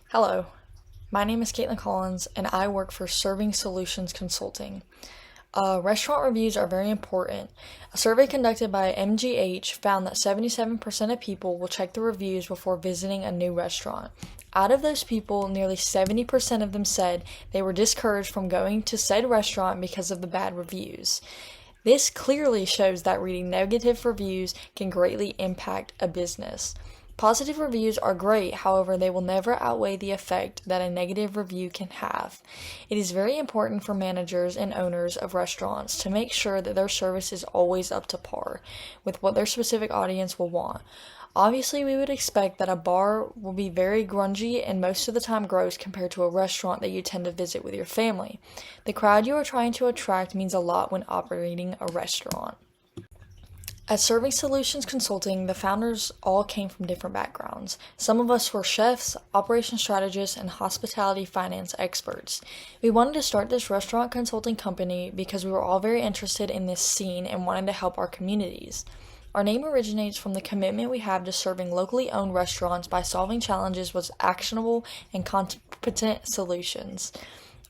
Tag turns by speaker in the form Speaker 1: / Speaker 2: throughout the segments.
Speaker 1: Hello, my name is Caitlin Collins and I work for Serving Solutions Consulting. Restaurant reviews are very important. A survey conducted by MGH found that 77% of people will check the reviews before visiting a new restaurant. Out of those people, nearly 70% of them said they were discouraged from going to said restaurant because of the bad reviews. This clearly shows that reading negative reviews can greatly impact a business. Positive reviews are great, however, they will never outweigh the effect that a negative review can have. It is very important for managers and owners of restaurants to make sure that their service is always up to par with what their specific audience will want. Obviously, we would expect that a bar will be very grungy and most of the time gross compared to a restaurant that you tend to visit with your family. The crowd you are trying to attract means a lot when operating a restaurant. At Serving Solutions Consulting, the founders all came from different backgrounds. Some of us were chefs, operation strategists, and hospitality finance experts. We wanted to start this restaurant consulting company because we were all very interested in this scene and wanted to help our communities. Our name originates from the commitment we have to serving locally owned restaurants by solving challenges with actionable and competent solutions.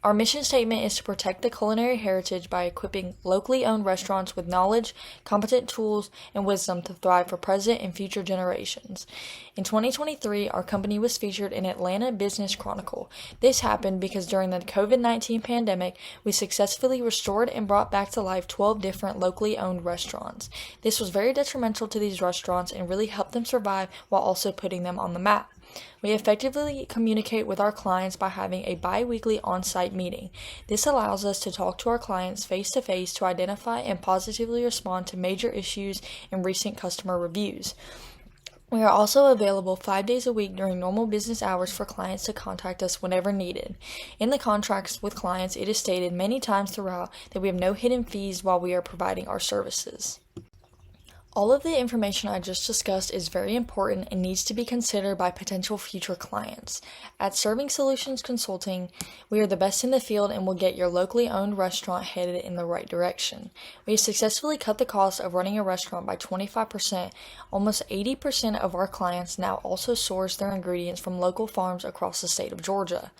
Speaker 1: Our mission statement is to protect the culinary heritage by equipping locally owned restaurants with knowledge, competent tools, and wisdom to thrive for present and future generations. In 2023, our company was featured in Atlanta Business Chronicle. This happened because during the COVID-19 pandemic, we successfully restored and brought back to life 12 different locally owned restaurants. This was very detrimental to these restaurants and really helped them survive while also putting them on the map. We effectively communicate with our clients by having a bi-weekly on-site meeting. This allows us to talk to our clients face-to-face to identify and positively respond to major issues and recent customer reviews. We are also available 5 days a week during normal business hours for clients to contact us whenever needed. In the contracts with clients, it is stated many times throughout that we have no hidden fees while we are providing our services. All of the information I just discussed is very important and needs to be considered by potential future clients. At Serving Solutions Consulting, we are the best in the field and will get your locally owned restaurant headed in the right direction. We have successfully cut the cost of running a restaurant by 25%. Almost 80% of our clients now also source their ingredients from local farms across the state of Georgia.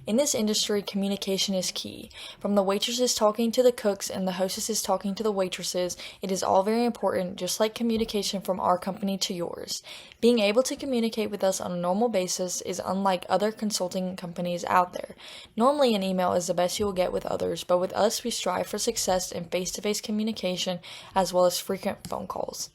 Speaker 1: In this industry, communication is key. From the waitresses talking to the cooks and the hostesses talking to the waitresses, it is all very important, just like communication from our company to yours. Being able to communicate with us on a normal basis is unlike other consulting companies out there. Normally an email is the best you will get with others, but with us we strive for success in face-to-face communication as well as frequent phone calls.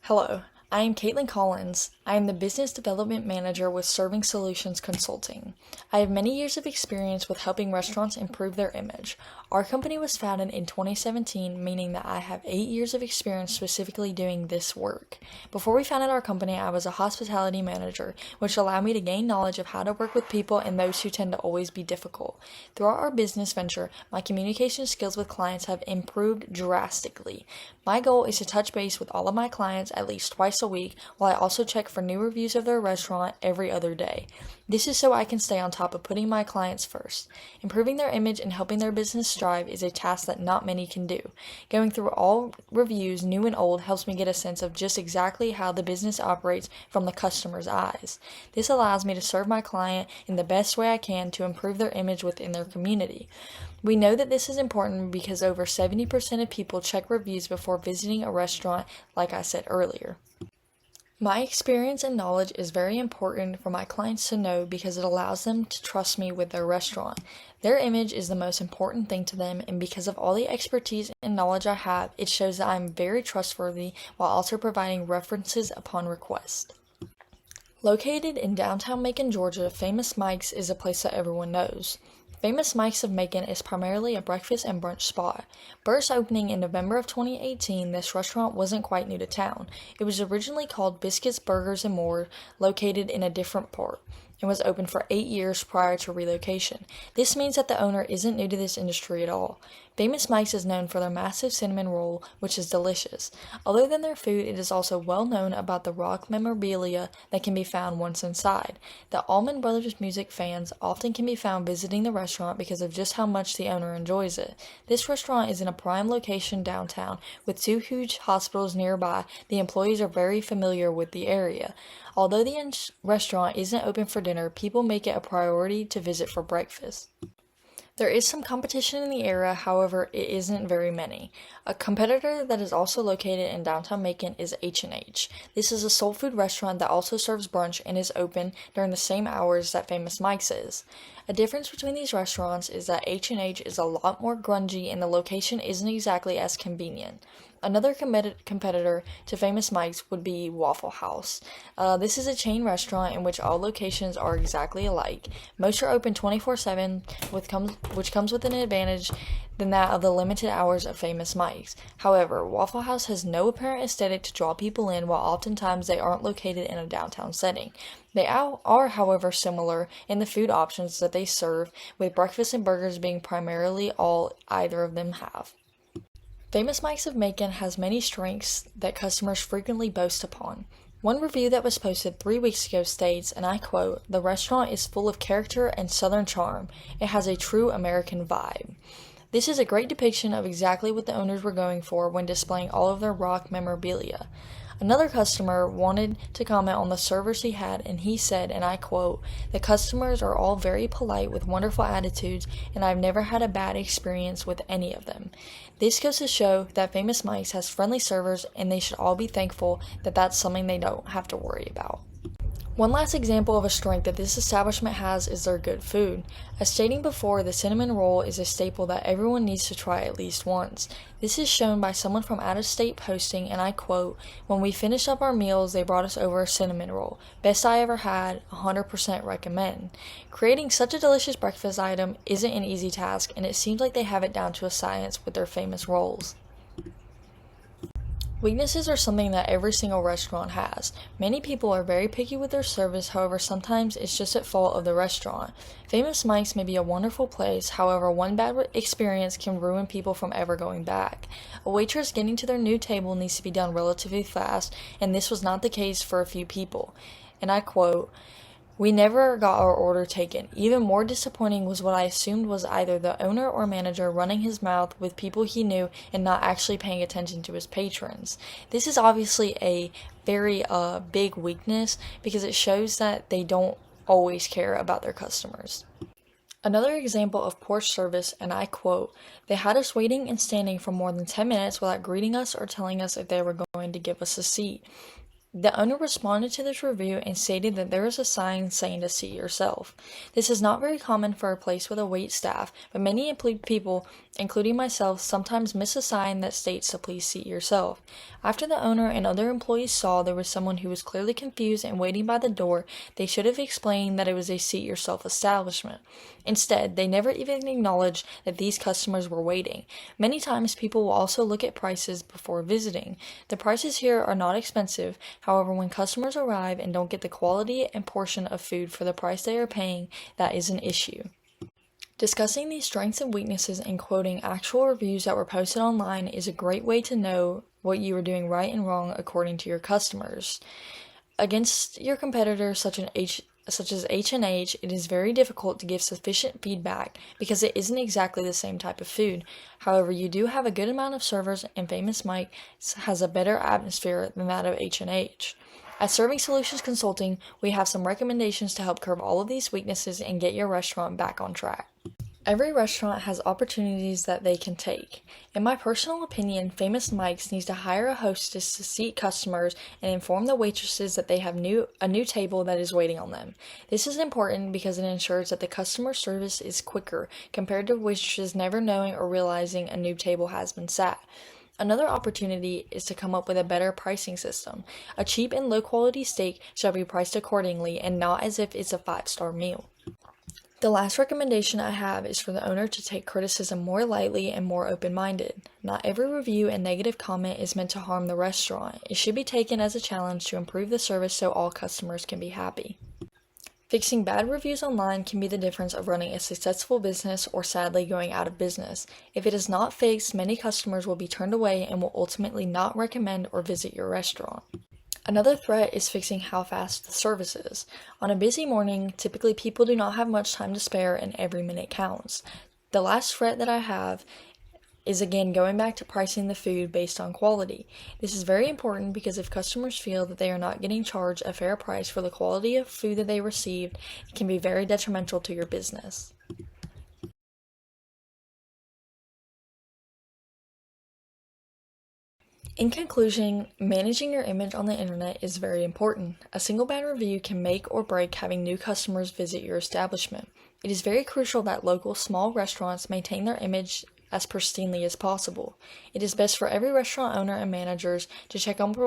Speaker 1: Hello, I am Caitlin Collins. I am the Business Development Manager with Serving Solutions Consulting. I have many years of experience with helping restaurants improve their image. Our company was founded in 2017, meaning that I have 8 years of experience specifically doing this work. Before we founded our company, I was a hospitality manager, which allowed me to gain knowledge of how to work with people and those who tend to always be difficult. Throughout our business venture, my communication skills with clients have improved drastically. My goal is to touch base with all of my clients at least twice a week, while I also check for new reviews of their restaurant every other day. This is so I can stay on top of putting my clients first. Improving their image and helping their business strive is a task that not many can do. Going through all reviews, new and old, helps me get a sense of just exactly how the business operates from the customer's eyes. This allows me to serve my client in the best way I can to improve their image within their community. We know that this is important because over 70% of people check reviews before visiting a restaurant, like I said earlier. My experience and knowledge is very important for my clients to know because it allows them to trust me with their restaurant. Their image is the most important thing to them, and because of all the expertise and knowledge I have, it shows that I'm very trustworthy while also providing references upon request. Located in downtown Macon, Georgia, Famous Mike's is a place that everyone knows. Famous Mike's of Macon is primarily a breakfast and brunch spot. First opening in November of 2018, this restaurant wasn't quite new to town. It was originally called Biscuits, Burgers, and More, located in a different part, and was open for 8 years prior to relocation. This means that the owner isn't new to this industry at all. Famous Mike's is known for their massive cinnamon roll, which is delicious. Other than their food, it is also well known about the rock memorabilia that can be found once inside. The Allman Brothers music fans often can be found visiting the restaurant because of just how much the owner enjoys it. This restaurant is in a prime location downtown, with two huge hospitals nearby. The employees are very familiar with the area. Although the restaurant isn't open for dinner, people make it a priority to visit for breakfast. There is some competition in the area, however, it isn't very many. A competitor that is also located in downtown Macon is H&H. This is a soul food restaurant that also serves brunch and is open during the same hours that Famous Mike's is. A difference between these restaurants is that H&H is a lot more grungy and the location isn't exactly as convenient. Another competitor to Famous Mike's would be Waffle House. This is a chain restaurant in which all locations are exactly alike. Most are open 24/7, which comes with an advantage than that of the limited hours of Famous Mike's. However, Waffle House has no apparent aesthetic to draw people in, while oftentimes they aren't located in a downtown setting. They are, however, similar in the food options that they serve, with breakfast and burgers being primarily all either of them have. Famous Mike's of Macon has many strengths that customers frequently boast upon. One review that was posted 3 weeks ago states, and I quote, "The restaurant is full of character and southern charm. It has a true American vibe." This is a great depiction of exactly what the owners were going for when displaying all of their rock memorabilia. Another customer wanted to comment on the servers he had, and he said, and I quote, "The customers are all very polite with wonderful attitudes, and I've never had a bad experience with any of them." This goes to show that Famous Mike's has friendly servers, and they should all be thankful that that's something they don't have to worry about. One last example of a strength that this establishment has is their good food. As stating before, the cinnamon roll is a staple that everyone needs to try at least once. This is shown by someone from out of state posting, and I quote, "When we finished up our meals, they brought us over a cinnamon roll. Best I ever had, 100% recommend." Creating such a delicious breakfast item isn't an easy task, and it seems like they have it down to a science with their famous rolls. Weaknesses are something that every single restaurant has. Many people are very picky with their service, however, sometimes it's just at fault of the restaurant. Famous Mike's may be a wonderful place, however, one bad experience can ruin people from ever going back. A waitress getting to their new table needs to be done relatively fast, and this was not the case for a few people. And I quote, "We never got our order taken. Even more disappointing was what I assumed was either the owner or manager running his mouth with people he knew and not actually paying attention to his patrons." This is obviously a very big weakness because it shows that they don't always care about their customers. Another example of poor service, and I quote, "They had us waiting and standing for more than 10 minutes without greeting us or telling us if they were going to give us a seat." The owner responded to this review and stated that there is a sign saying to seat yourself. This is not very common for a place with a wait staff, but many people, including myself, sometimes miss a sign that states to please seat yourself. After the owner and other employees saw there was someone who was clearly confused and waiting by the door, they should have explained that it was a seat yourself establishment. Instead, they never even acknowledged that these customers were waiting. Many times people will also look at prices before visiting. The prices here are not expensive. However, when customers arrive and don't get the quality and portion of food for the price they are paying, that is an issue. Discussing these strengths and weaknesses and quoting actual reviews that were posted online is a great way to know what you are doing right and wrong according to your customers. Against your competitors such as H&H, it is very difficult to give sufficient feedback because it isn't exactly the same type of food. However, you do have a good amount of servers, and Famous Mike has a better atmosphere than that of H&H. At Serving Solutions Consulting, we have some recommendations to help curb all of these weaknesses and get your restaurant back on track. Every restaurant has opportunities that they can take. In my personal opinion, Famous Mike's needs to hire a hostess to seat customers and inform the waitresses that they have a new table that is waiting on them. This is important because it ensures that the customer service is quicker compared to waitresses never knowing or realizing a new table has been sat. Another opportunity is to come up with a better pricing system. A cheap and low quality steak shall be priced accordingly and not as if it's a 5-star meal. The last recommendation I have is for the owner to take criticism more lightly and more open-minded. Not every review and negative comment is meant to harm the restaurant. It should be taken as a challenge to improve the service so all customers can be happy. Fixing bad reviews online can be the difference of running a successful business or sadly going out of business. If it is not fixed, many customers will be turned away and will ultimately not recommend or visit your restaurant. Another threat is fixing how fast the service is. On a busy morning, typically people do not have much time to spare and every minute counts. The last threat that I have is again going back to pricing the food based on quality. This is very important because if customers feel that they are not getting charged a fair price for the quality of food that they received, it can be very detrimental to your business. In conclusion, managing your image on the internet is very important. A single bad review can make or break having new customers visit your establishment. It is very crucial that local small restaurants maintain their image as pristinely as possible. It is best for every restaurant owner and managers to check up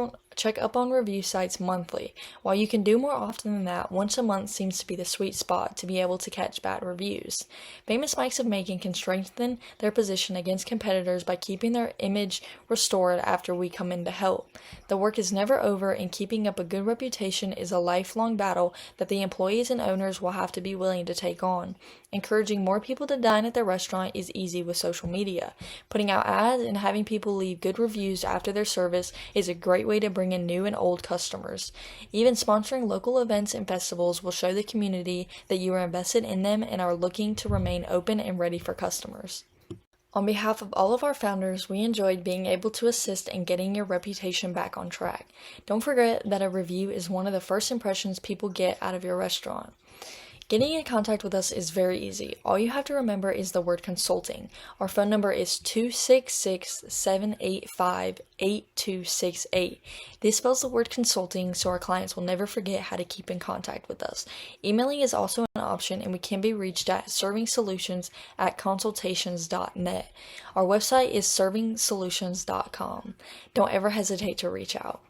Speaker 1: on review sites monthly. While you can do more often than that, once a month seems to be the sweet spot to be able to catch bad reviews. Famous Mikes of Macon can strengthen their position against competitors by keeping their image restored after we come in to help. The work is never over, and keeping up a good reputation is a lifelong battle that the employees and owners will have to be willing to take on. Encouraging more people to dine at their restaurant is easy with social media. Putting out ads and having people leave good reviews after their service is a great way to bring in new and old customers. Even sponsoring local events and festivals will show the community that you are invested in them and are looking to remain open and ready for customers. On behalf of all of our founders, we enjoyed being able to assist in getting your reputation back on track. Don't forget that a review is one of the first impressions people get out of your restaurant. Getting in contact with us is very easy. All you have to remember is the word consulting. Our phone number is 266-785-8268. This spells the word consulting so our clients will never forget how to keep in contact with us. Emailing is also an option, and we can be reached at servingsolutions@consultations.net. Our website is servingsolutions.com. Don't ever hesitate to reach out.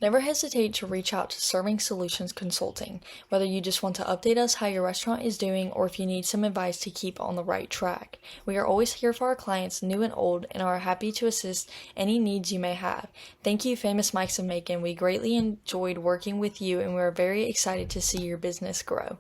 Speaker 1: Never hesitate to reach out to Serving Solutions Consulting, whether you just want to update us how your restaurant is doing or if you need some advice to keep on the right track. We are always here for our clients, new and old, and are happy to assist any needs you may have. Thank you, Famous Mikes of Macon. We greatly enjoyed working with you, and we are very excited to see your business grow.